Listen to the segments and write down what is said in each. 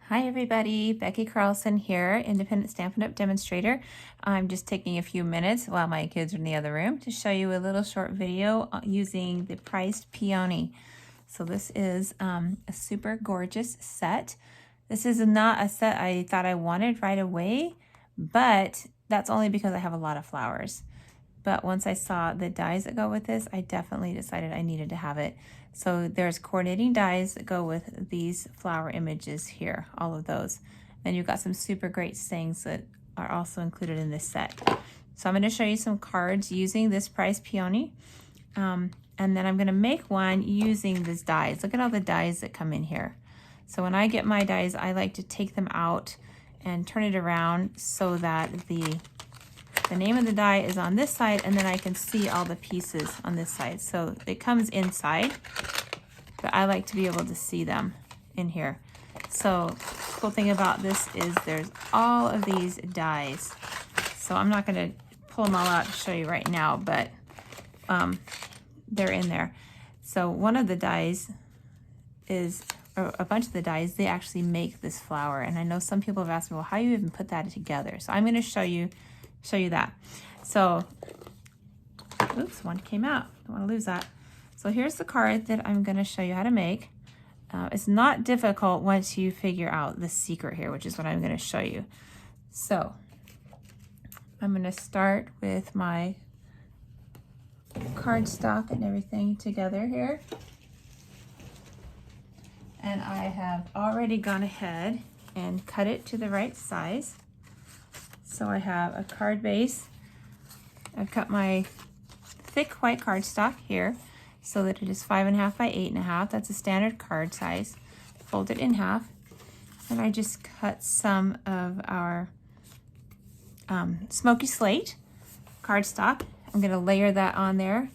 Hi everybody, Becky Carlson here, independent Stampin' Up! Demonstrator. I'm just taking a few minutes while my kids are in the other room to show you a little short video using the priced peony. So this is a super gorgeous set. This is not a set I thought I wanted right away, but that's only because I have a lot of flowers. But once I saw the dies that go with this, I definitely decided I needed to have it. So there's coordinating dies that go with these flower images here, all of those. Then you've got some super great sayings that are also included in this set. So I'm going to show you some cards using this prize peony. And then I'm going to make one using these dies. Look at all the dies that come in here. So when I get my dies, I like to take them out and turn it around so that the name of the die is on this side, and then I can see all the pieces on this side. So it comes inside, but I like to be able to see them in here. So the cool thing about this is there's all of these dies. So I'm not going to pull them all out to show you right now, but they're in there. So one of the dies is, or a bunch of the dies, they actually make this flower. And I know some people have asked me, well, how do you even put that together? So I'm going to show you that. So, oops, one came out. Don't want to lose that. So here's the card that I'm going to show you how to make. It's not difficult once you figure out the secret here, which is what I'm going to show you. So I'm going to start with my cardstock and everything together here. And I have already gone ahead and cut it to the right size. So I have a card base. I've cut my thick white cardstock here so that it is 5.5 by 8.5. That's a standard card size. Fold it in half. And I just cut some of our smoky slate cardstock. I'm going to layer that on there.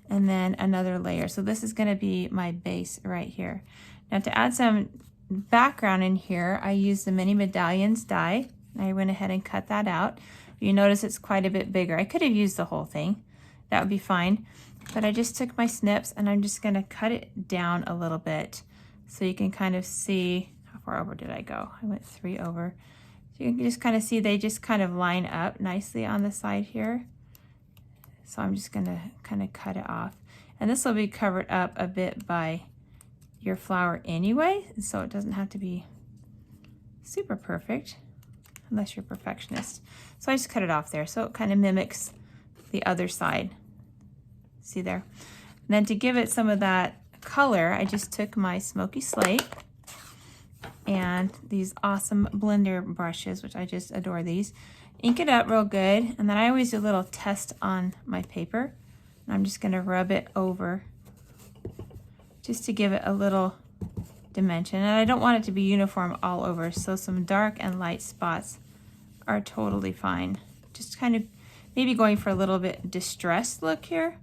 And then another layer. So this is going to be my base right here. Now to add some background in here, I used the Mini Medallions die. I went ahead and cut that out. You notice it's quite a bit bigger. I could have used the whole thing. That would be fine. But I just took my snips and I'm just going to cut it down a little bit so you can kind of see, how far over did I go? I went 3 over. So you can just kind of see they just kind of line up nicely on the side here. So I'm just going to kind of cut it off. And this will be covered up a bit by your flower anyway, so it doesn't have to be super perfect unless you're a perfectionist. So I just cut it off there so it kind of mimics the other side. See there? And then to give it some of that color, I just took my smoky slate and these awesome blender brushes, which I just adore these. Ink it up real good, and then I always do a little test on my paper. And I'm just going to rub it over just to give it a little dimension. And I don't want it to be uniform all over, so some dark and light spots are totally fine. Just kind of maybe going for a little bit distressed look here.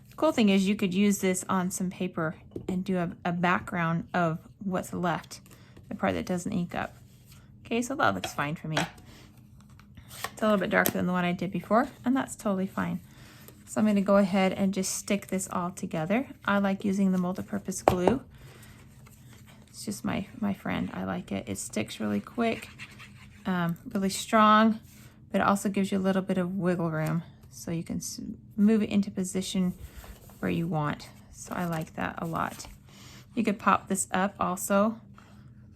The cool thing is you could use this on some paper and do a background of what's left, the part that doesn't ink up. Okay, so that looks fine for me. It's a little bit darker than the one I did before, and that's totally fine. So I'm going to go ahead and just stick this all together. I like using the multi-purpose glue. It's just my friend. I like it. It sticks really quick, really strong, but it also gives you a little bit of wiggle room so you can move it into position where you want. So I like that a lot. You could pop this up also,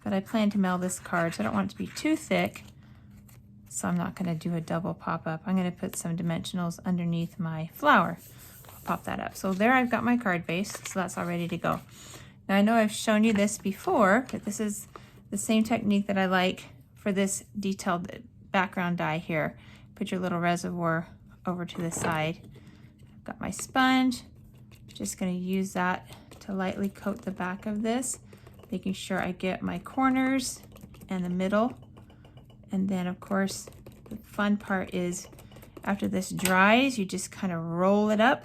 but I plan to mail this card, so I don't want it to be too thick. So I'm not going to do a double pop-up. I'm going to put some dimensionals underneath my flower. I'll pop that up. So there I've got my card base, so that's all ready to go. Now I know I've shown you this before, but this is the same technique that I like for this detailed background die here. Put your little reservoir over to the side. I've got my sponge. Just going to use that to lightly coat the back of this, making sure I get my corners and the middle. And then of course, the fun part is after this dries, you just kind of roll it up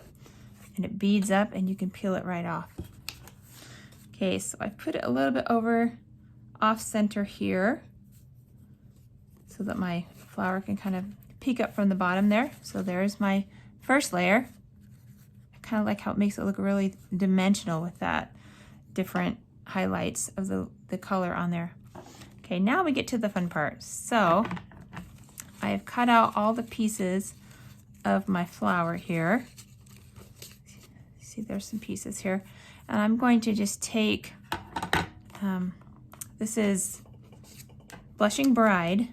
and it beads up and you can peel it right off. Okay, so I put it a little bit over off center here so that my flower can kind of peek up from the bottom there. So there's my first layer. I kind of like how it makes it look really dimensional with that different highlights of the color on there. Okay, now we get to the fun part. So I have cut out all the pieces of my flower here. See, there's some pieces here. And I'm going to just take, this is Blushing Bride.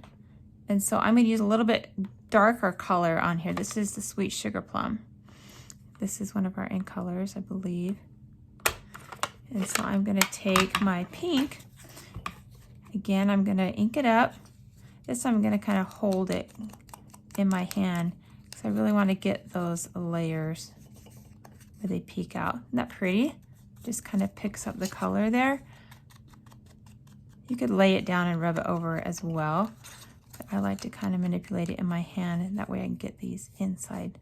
And so I'm going to use a little bit darker color on here. This is the Sweet Sugar Plum. This is one of our ink colors, I believe. And so I'm going to take my pink. Again, I'm going to ink it up. This time I'm going to kind of hold it in my hand because I really want to get those layers where they peek out. Isn't that pretty? Just kind of picks up the color there. You could lay it down and rub it over as well. But I like to kind of manipulate it in my hand, and that way I can get these inside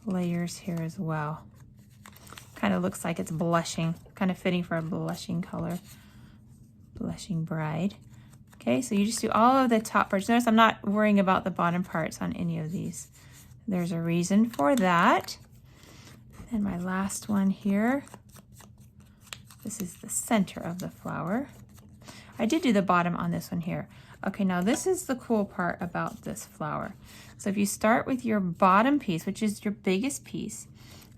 layers here as well. Kind of looks like it's blushing, kind of fitting for a blushing color. Blushing Bride. Okay, so you just do all of the top parts. Notice I'm not worrying about the bottom parts on any of these. There's a reason for that. And my last one here. This is the center of the flower. I did do the bottom on this one here. Okay, now this is the cool part about this flower. So if you start with your bottom piece, which is your biggest piece,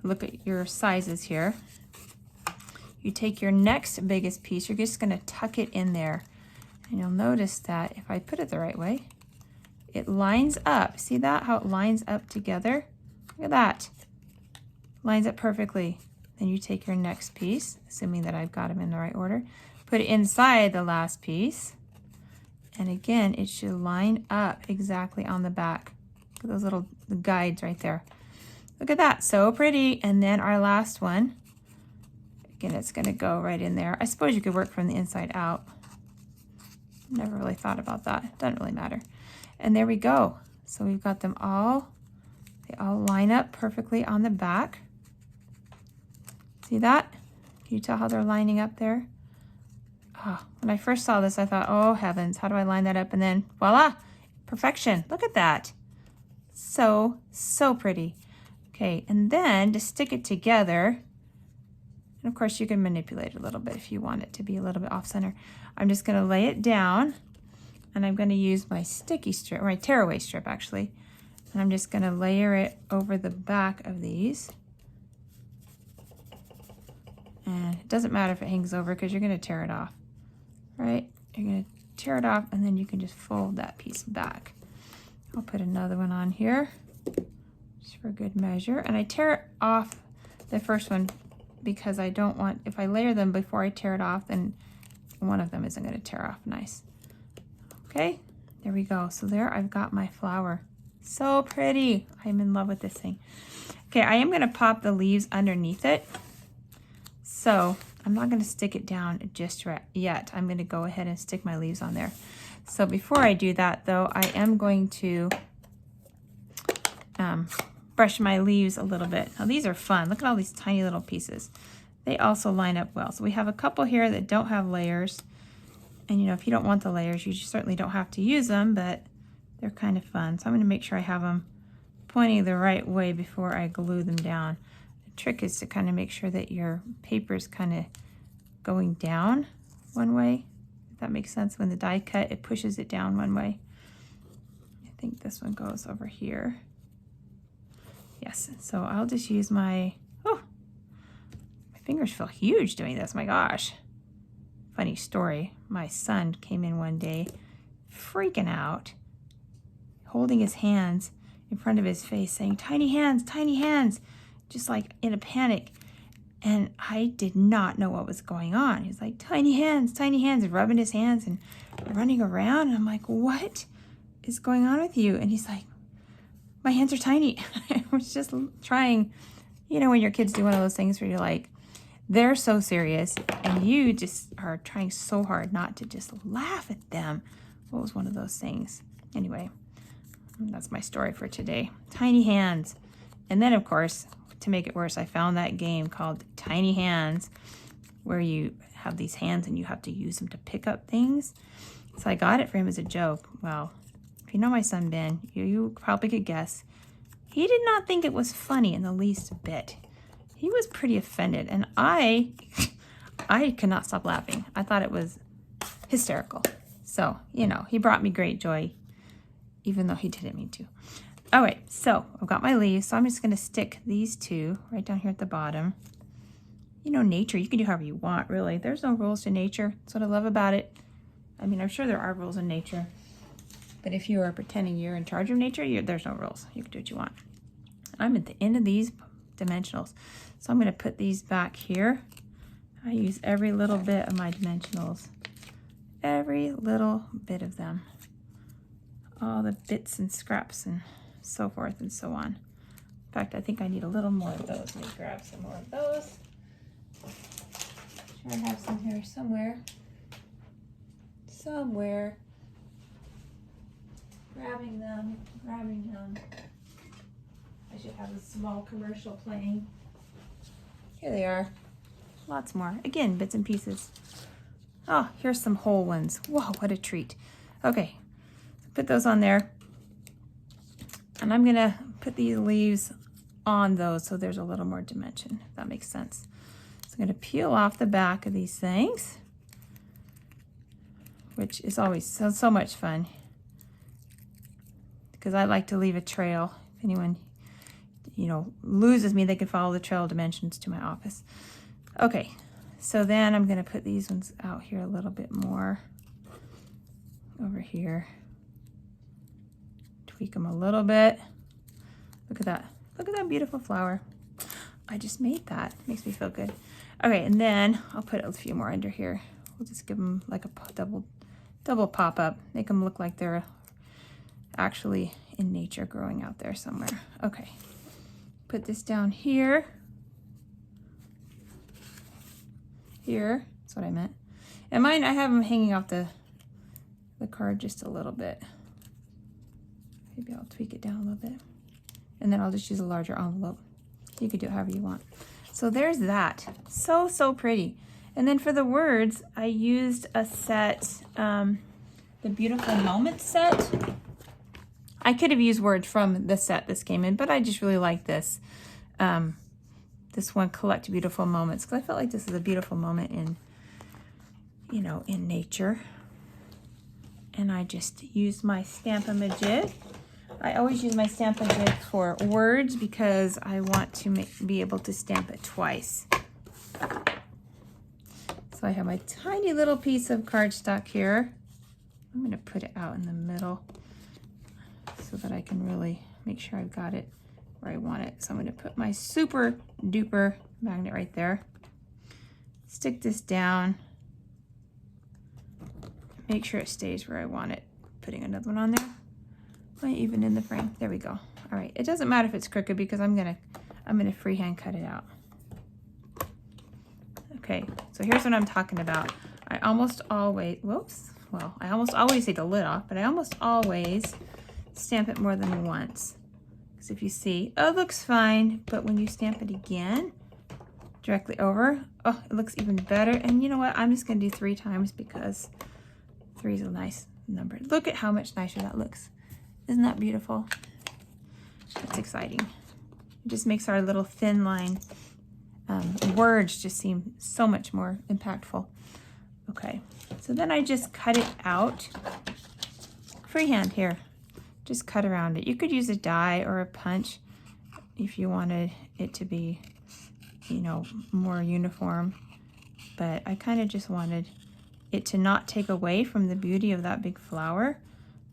look at your sizes here. You take your next biggest piece, you're just going to tuck it in there. And you'll notice that if I put it the right way, it lines up. See that? How it lines up together? Look at that. Lines up perfectly. Then you take your next piece, assuming that I've got them in the right order, put it inside the last piece. And again, it should line up exactly on the back. Look at those little guides right there. Look at that, so pretty. And then our last one, again, it's gonna go right in there. I suppose you could work from the inside out. Never really thought about that. Doesn't really matter. And there we go. So we've got them all. They all line up perfectly on the back. See that? Can you tell how they're lining up there? Oh, when I first saw this, I thought, oh heavens, how do I line that up? And then voila, perfection. Look at that. So, so pretty. Okay, and then to stick it together, and of course you can manipulate it a little bit if you want it to be a little bit off center. I'm just gonna lay it down, and I'm gonna use my sticky strip, or my tearaway strip actually, and I'm just gonna layer it over the back of these. And it doesn't matter if it hangs over because you're gonna tear it off, right? You're gonna tear it off, and then you can just fold that piece back. I'll put another one on here, just for good measure. And I tear off the first one because I don't want, if I layer them before I tear it off, then one of them isn't gonna tear off nice. Okay, there we go. So there I've got my flower. So pretty. I'm in love with this thing. Okay, I am gonna pop the leaves underneath it. So I'm not gonna stick it down just yet. I'm gonna go ahead and stick my leaves on there. So before I do that though, I am going to brush my leaves a little bit. Now these are fun. Look at all these tiny little pieces. They also line up well. So we have a couple here that don't have layers. And you know, if you don't want the layers, you certainly don't have to use them, but they're kind of fun. So I'm gonna make sure I have them pointing the right way before I glue them down. The trick is to kind of make sure that your paper is kind of going down one way. If that makes sense. When the die cut, it pushes it down one way. I think this one goes over here. Yes, so I'll just use my, oh, my fingers feel huge doing this, my gosh. Funny story, my son came in one day freaking out, holding his hands in front of his face saying, tiny hands, just like in a panic. And I did not know what was going on. He was like, tiny hands, rubbing his hands and running around. And I'm like, what is going on with you? And he's like, my hands are tiny. I was just trying, you know, when your kids do one of those things where you're like, they're so serious and you just are trying so hard not to just laugh at them. What was one of those things? Anyway, that's my story for today. Tiny hands. And then of course, to make it worse, I found that game called Tiny Hands where you have these hands and you have to use them to pick up things. So I got it for him as a joke. Well, if you know my son Ben, you probably could guess. He did not think it was funny in the least bit. He was pretty offended, and I I could not stop laughing. I thought it was hysterical. So, you know, he brought me great joy, even though he didn't mean to. All right, so I've got my leaves, so I'm just gonna stick these two right down here at the bottom. You know, nature, you can do however you want, really. There's no rules to nature. That's what I love about it. I mean, I'm sure there are rules in nature, but if you are pretending you're in charge of nature, there's no rules. You can do what you want. I'm at the end of these dimensionals, so I'm gonna put these back here. I use every little bit of my dimensionals. Every little bit of them. All the bits and scraps and so forth and so on. In fact, I think I need a little more of those. Let me grab some more of those. Sure, I have some here somewhere. Somewhere. Grabbing them, grabbing them. I should have a small commercial playing. Here they are. Lots more. Again, bits and pieces. Oh, here's some whole ones. Whoa, what a treat. Okay, put those on there. And I'm gonna put these leaves on those so there's a little more dimension, if that makes sense. So I'm gonna peel off the back of these things, which is always so much fun, because I like to leave a trail. If anyone, you know, loses me, they can follow the trail dimensions to my office. Okay, so then I'm gonna put these ones out here a little bit more over here. Tweak them a little bit. Look at that. Look at that beautiful flower. I just made that. Makes me feel good. Okay, and then I'll put a few more under here. We'll just give them like a double pop up. Make them look like they're actually in nature growing out there somewhere. Okay, put this down here. Here, that's what I meant. And mine, I have them hanging off the card just a little bit. Maybe I'll tweak it down a little bit. And then I'll just use a larger envelope. You could do it however you want. So there's that. So, so pretty. And then for the words, I used a set, the Beautiful Moments set. I could have used words from the set this came in, but I just really like this. This one, Collect Beautiful Moments, because I felt like this is a beautiful moment in, you know, in nature. And I just used my Stampin' Up. I always use my Stampin' Up for words because I want to be able to stamp it twice. So I have my tiny little piece of cardstock here. I'm going to put it out in the middle so that I can really make sure I've got it where I want it. So I'm going to put my super duper magnet right there. Stick this down. Make sure it stays where I want it. Putting another one on there. Might even in the frame. There we go. All right. It doesn't matter if it's crooked because I'm gonna freehand cut it out. Okay. So here's what I'm talking about. I almost always, I almost always take the lid off, but I almost always stamp it more than once. Because if you see, oh, it looks fine, but when you stamp it again, directly over, oh, it looks even better. And you know what? I'm just gonna do 3 times because 3 is a nice number. Look at how much nicer that looks. Isn't that beautiful? It's exciting. It just makes our little thin line words just seem so much more impactful. Okay, so then I just cut it out. Freehand here. Just cut around it. You could use a die or a punch if you wanted it to be, you know, more uniform. But I kind of just wanted it to not take away from the beauty of that big flower.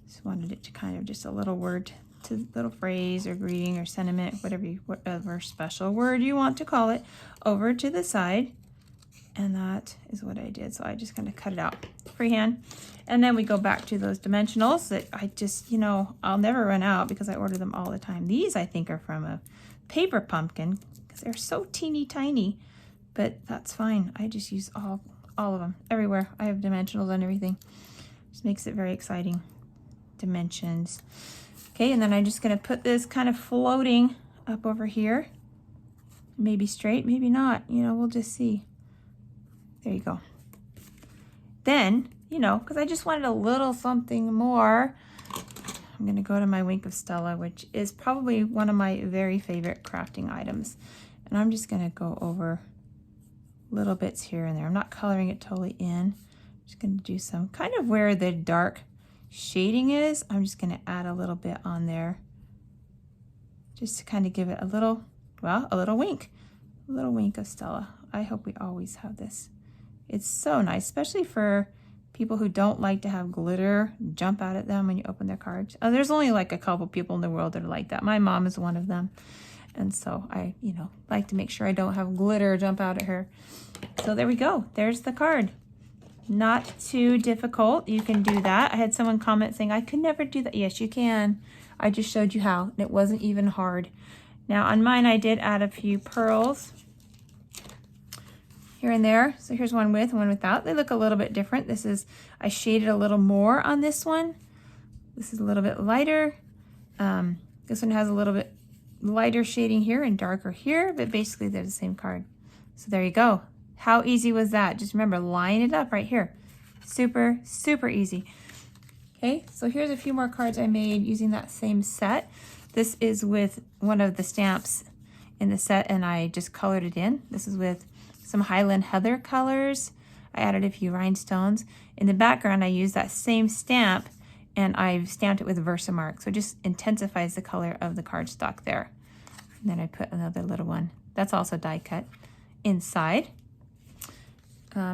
Just wanted it to kind of just a little word, to little phrase or greeting or sentiment, whatever special word you want to call it, over to the side. And that is what I did. So I just kind of cut it out freehand. And then we go back to those dimensionals that I just, you know, I'll never run out because I order them all the time. These I think are from a paper pumpkin because they're so teeny tiny, but that's fine. I just use all of them everywhere. I have dimensionals on everything. Just makes it very exciting. Dimensions. Okay, and then I'm just gonna put this kind of floating up over here. Maybe straight, maybe not. You know, we'll just see. There you go. Then, you know, because I just wanted a little something more, I'm gonna go to my Wink of Stella, which is probably one of my very favorite crafting items. And I'm just gonna go over little bits here and there. I'm not coloring it totally in. I'm just going to do some kind of where the dark shading is. I'm just going to add a little bit on there just to kind of give it a little, well, a little wink of Stella. I hope we always have this. It's so nice, especially for people who don't like to have glitter jump out at them when you open their cards. There's only like a couple people in the world that are like that. My mom is one of them. And so I, like to make sure I don't have glitter jump out at her. So there we go. There's the card. Not too difficult. You can do that. I had someone comment saying, I could never do that. Yes, you can. I just showed you how. And it wasn't even hard. Now on mine, I did add a few pearls here and there. So here's one with, one without. They look a little bit different. I shaded a little more on this one. This is a little bit lighter. This one has a little bit lighter shading here and darker here, but basically they're the same card. So there you go. How easy was that? Just remember, line it up right here. Super, super easy. Okay, so here's a few more cards I made using that same set. This is with one of the stamps in the set, and I just colored it in. This is with some Highland Heather colors. I added a few rhinestones. In the background, I used that same stamp, and I've stamped it with Versamark, so it just intensifies the color of the cardstock there. And then I put another little one. That's also die cut inside.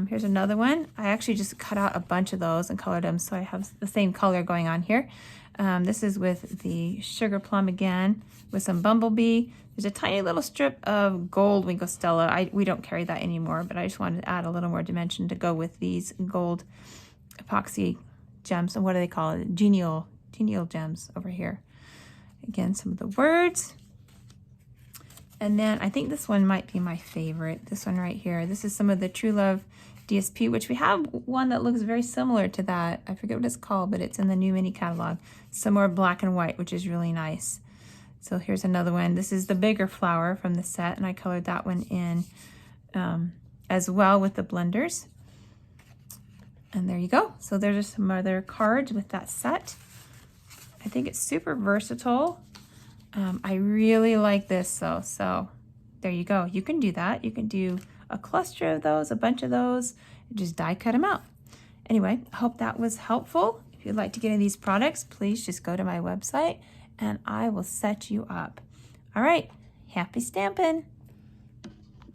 Here's another one. I actually just cut out a bunch of those and colored them, so I have the same color going on here. This is with the Sugar Plum again, with some Bumblebee. There's a tiny little strip of gold Winkle Stella. We don't carry that anymore, but I just wanted to add a little more dimension to go with these gold epoxy gems. And what do they call it? Genial gems over here. Again, some of the words. And then I think this one might be my favorite. This one right here. This is some of the True Love DSP, which we have one that looks very similar to that. I forget what it's called, but it's in the new mini catalog. Some more black and white, which is really nice. So here's another one. This is the bigger flower from the set, and I colored that one in as well with the blenders. And there you go. So there's some other cards with that set. I think it's super versatile. I really like this, so there you go. You can do that. You can do a cluster of those, a bunch of those, and just die cut them out. Anyway, I hope that was helpful. If you'd like to get any of these products, please just go to my website and I will set you up. All right, happy stamping.